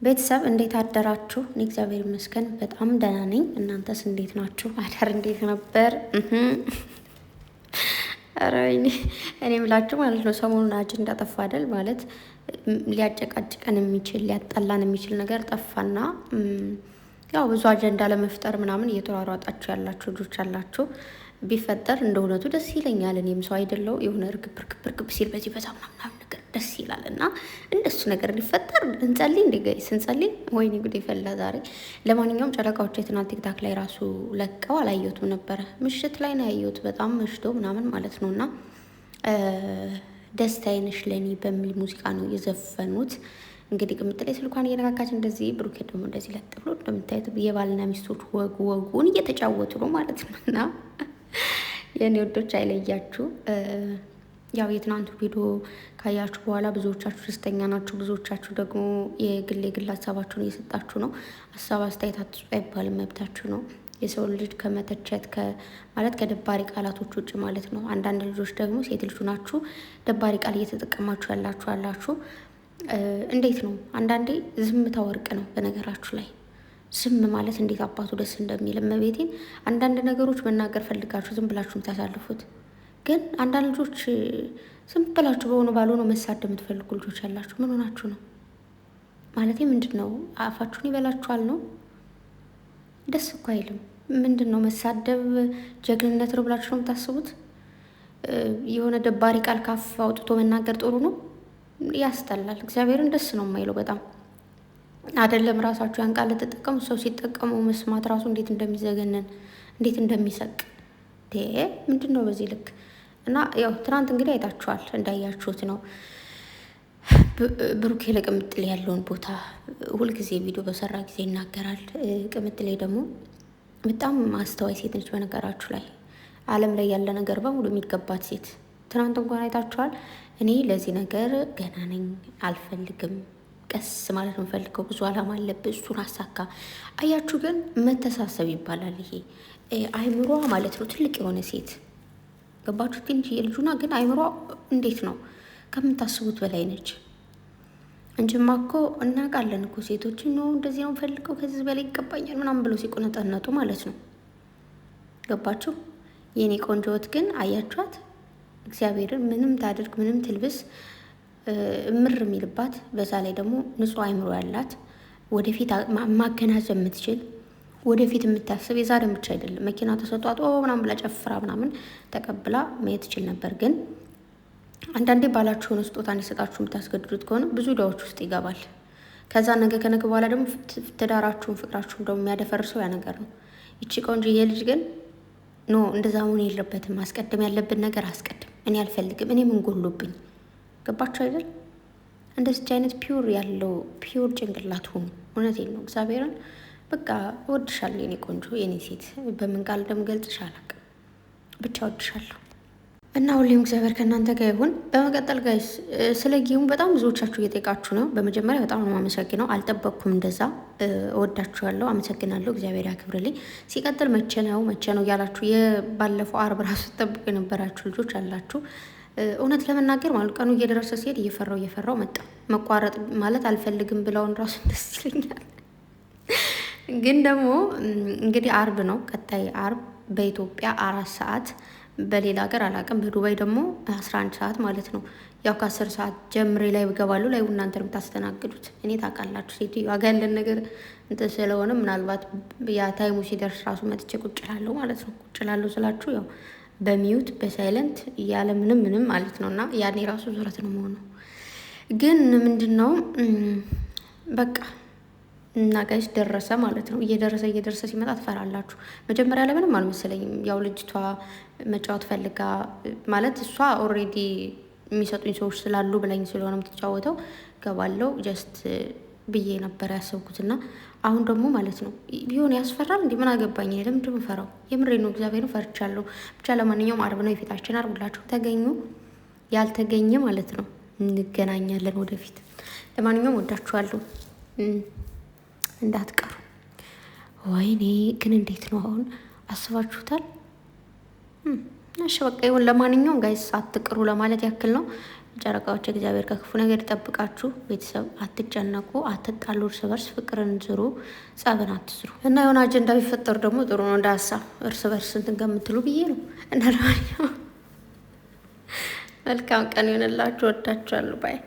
ቤተሰብ እንዴት አደራችሁ? እኔ እግዚአብሔር ይመስገን በጣም ደህና ነኝ። እናንተስ እንዴት ናችሁ? አዳር እንዴት ነበር? ኧረ እኔ ምላችሁ ማለት ነው ሰሞኑን አጀንዳ ጠፋ አይደል? ማለት ሊያጨቃጭቀን የሚችል ሊያጣላን የሚችል ነገር ጠፋና ያው ብዙ አጀንዳ ለመፍጠር ምናምን እየተሯሯጣችሁ ያላችሁ ልጆች አላችሁ። ቢፈጠር እንደ እውነቱ ደስ ይለኛል። እኔም ሰው አይደለው የሆነ እርግብ ሲል በዚህ በዛ ምናምን ነገር ደስ ይላል እና እንደሱ ነገር ሊፈጠር እንጸልይ። እንደ ጋይ ስንጸልይ ወይኔ ጉዴ ፈላ ዛሬ። ለማንኛውም ጨረቃዎች የትናንት ቲክታክ ላይ ራሱ ለቀው አላየሁትም ነበረ። ምሽት ላይ ነው ያየሁት፣ በጣም መሽቶ ምናምን ማለት ነው። እና ደስታዬ ነሽ ለእኔ በሚል ሙዚቃ ነው የዘፈኑት። እንግዲህ ቅምጥ ላይ ስልኳን እየነካካች እንደዚህ፣ ብሩኬ ደግሞ እንደዚህ ለጥ ብሎ እንደምታዩት የባልና ሚስቶች ወጉን እየተጫወቱ ነው ማለት ነው። እና የእኔ ወዶች አይለያችሁ። ያው የትናንቱ ቪዲዮ ካያችሁ በኋላ ብዙዎቻችሁ ደስተኛ ናችሁ፣ ብዙዎቻችሁ ደግሞ የግል ሀሳባችሁን እየሰጣችሁ ነው። ሀሳብ አስተያየት አትስጡ አይባልም፣ መብታችሁ ነው። የሰው ልጅ ከመተቸት ማለት ከደባሪ ቃላቶች ውጭ ማለት ነው። አንዳንድ ልጆች ደግሞ ሴት ልጁ ናችሁ ደባሪ ቃል እየተጠቀማችሁ ያላችሁ እንዴት ነው? አንዳንዴ ዝምታ ወርቅ ነው። በነገራችሁ ላይ ዝም ማለት እንዴት አባቱ ደስ እንደሚል እመቤቴን። አንዳንድ ነገሮች መናገር ፈልጋችሁ ዝም ብላችሁ የምታሳልፉት፣ ግን አንዳንድ ልጆች ዝም ብላችሁ በሆኑ ባልሆነው መሳደብ የምትፈልጉ ልጆች ያላችሁ ምን ሆናችሁ ነው? ማለት ምንድን ነው? አፋችሁን ይበላችኋል ነው? ደስ እኮ አይልም። ምንድን ነው መሳደብ ጀግንነት ነው ብላችሁ ነው የምታስቡት? የሆነ ደባሪ ቃል ካፍ አውጥቶ መናገር ጥሩ ነው? ያስጠላል። እግዚአብሔርን ደስ ነው የማይለው በጣም አይደለም። ራሳችሁ ያን ቃል ተጠቀሙ፣ ሰው ሲጠቀሙ መስማት ራሱ እንዴት እንደሚዘገነን እንዴት እንደሚሰቅ ምንድን ነው በዚህ ልክ። እና ያው ትናንት እንግዲህ አይታችኋል፣ እንዳያችሁት ነው ብሩኬ ለቅምጥሌ ያለውን ቦታ ሁልጊዜ ቪዲዮ በሰራ ጊዜ ይናገራል። ቅምጥሌ ደግሞ በጣም አስተዋይ ሴት ነች። በነገራችሁ ላይ ዓለም ላይ ያለ ነገር በሙሉ የሚገባት ሴት። ትናንት እንኳን አይታችኋል። እኔ ለዚህ ነገር ገና ነኝ፣ አልፈልግም፣ ቀስ ማለት ነው የምፈልገው፣ ብዙ አላማ አለብህ፣ እሱን አሳካ። አያችሁ ግን መተሳሰብ ይባላል ይሄ። አይምሯ ማለት ነው ትልቅ የሆነ ሴት ገባችሁ? ትንሽ የልጁና ግን አይምሯ እንዴት ነው ከምታስቡት በላይ ነች። እንጂማ እኮ እናውቃለን እኮ ሴቶች ነው እንደዚህ ነው የምፈልገው፣ ከዚህ በላይ ይገባኛል ምናምን ብሎ ሲቆነጠነጡ ማለት ነው። ገባችሁ? የኔ ቆንጆት ግን አያችኋት? እግዚአብሔርን ምንም ታድርግ ምንም ትልብስ እምር የሚልባት፣ በዛ ላይ ደግሞ ንጹህ አይምሮ ያላት፣ ወደፊት ማገናዘብ የምትችል፣ ወደፊት የምታስብ፣ የዛሬም ብቻ አይደለም መኪና ተሰጧት ምናምን ብላ ጨፍራ ምናምን ተቀብላ መሄድ ትችል ነበር። ግን አንዳንዴ ባላችሁ ሆነ ስጦታ እንዲሰጣችሁ የምታስገድዱት ከሆነ ብዙ ዕዳዎች ውስጥ ይገባል። ከዛ ነገ ከነገ በኋላ ደግሞ ትዳራችሁን ፍቅራችሁን ደግሞ የሚያደፈርሰው ያ ነገር ነው። ይቺ ቆንጆ የልጅ ግን ኖ እንደዛ መሆን የለበትም። ማስቀደም ያለብን ነገር አስቀድም። እኔ አልፈልግም፣ እኔ ምን ጎሎብኝ? ገባችሁ አይደል? እንደዚህ አይነት ፒውር ያለው ፒውር ጭንቅላት ሁኑ። እውነቴን ነው እግዚአብሔርን። በቃ እወድሻለሁ የኔ ቆንጆ የኔ ሴት። በምን ቃል እንደምገልጽሽ አላውቅም፣ ብቻ እወድሻለሁ። እና ሁሌም እግዚአብሔር ከእናንተ ጋር ይሁን። በመቀጠል ጋይስ ስለ ጌሙ በጣም ብዙዎቻችሁ እየጠየቃችሁ ነው። በመጀመሪያ በጣም ነው አመሰግነው፣ አልጠበቅኩም እንደዛ። እወዳችኋለሁ፣ አመሰግናለሁ፣ እግዚአብሔር ያክብርልኝ። ሲቀጥል መቼ ነው እያላችሁ የባለፈው አርብ ራሱ ጠብቁ የነበራችሁ ልጆች አላችሁ። እውነት ለመናገር ማለት ቀኑ እየደረሰ ሲሄድ እየፈራው መጣ። መቋረጥ ማለት አልፈልግም ብለውን ራሱ ደስ ይለኛል። ግን ደግሞ እንግዲህ አርብ ነው፣ ቀጣይ አርብ በኢትዮጵያ 4 ሰዓት፣ በሌላ ሀገር አላውቅም። በዱባይ ደግሞ 11 ሰዓት ማለት ነው። ያው ከ10 ሰዓት ጀምሬ ላይ ይገባሉ። ላይ እናንተ የምታስተናግዱት እኔ ታውቃላችሁ። ሴትዮ ዋጋ ያለን ነገር እንትን ስለሆነ ምናልባት ያ ታይሙ ሲደርስ ራሱ መጥቼ ቁጭ እላለሁ ማለት ነው። ቁጭ እላለሁ ስላችሁ ያው በሚዩት በሳይለንት ያለ ምንም ማለት ነው። እና ያኔ ራሱ ዙረት ነው መሆነው። ግን ምንድን ነው በቃ እና ጋይስ ደረሰ ማለት ነው። እየደረሰ ሲመጣ ትፈራላችሁ። መጀመሪያ ላይ ምንም አልመሰለኝም። ያው ልጅቷ መጫወት ፈልጋ ማለት እሷ ኦልሬዲ የሚሰጡኝ ሰዎች ስላሉ ብላኝ ስለሆነ የምትጫወተው ገባለው ጀስት ብዬ ነበር ያሰብኩትና አሁን ደግሞ ማለት ነው ቢሆን ያስፈራል። እንዲህ ምን አገባኝ? ለምንድን ነው ፈራው? የምሬ ነው እግዚአብሔርን ፈርቻለሁ። ብቻ ለማንኛውም አርብ ነው የፊታችን አርብ፣ ሁላችሁ ተገኙ። ያልተገኘ ማለት ነው እንገናኛለን ወደፊት። ለማንኛውም ወዳችኋለሁ፣ እንዳትቀሩ። ወይኔ ግን እንዴት ነው አሁን አስባችሁታል? እሺ በቃ ይሁን። ለማንኛውም ጋይስ አትቅሩ ለማለት ያክል ነው። ጨረቃዎች እግዚአብሔር ከክፉ ነገር ይጠብቃችሁ። ቤተሰብ አትጨነቁ፣ አትጣሉ፣ እርስ በርስ ፍቅርን ዝሩ፣ ጸብን አትስሩ እና የሆነ አጀንዳ ቢፈጠሩ ደግሞ ጥሩ ነው። እንደ ሀሳብ እርስ በርስ እንትን ከምትሉ ብዬ ነው እና ለማንኛውም መልካም ቀን ይሆንላችሁ። ወዳችኋለሁ ባይ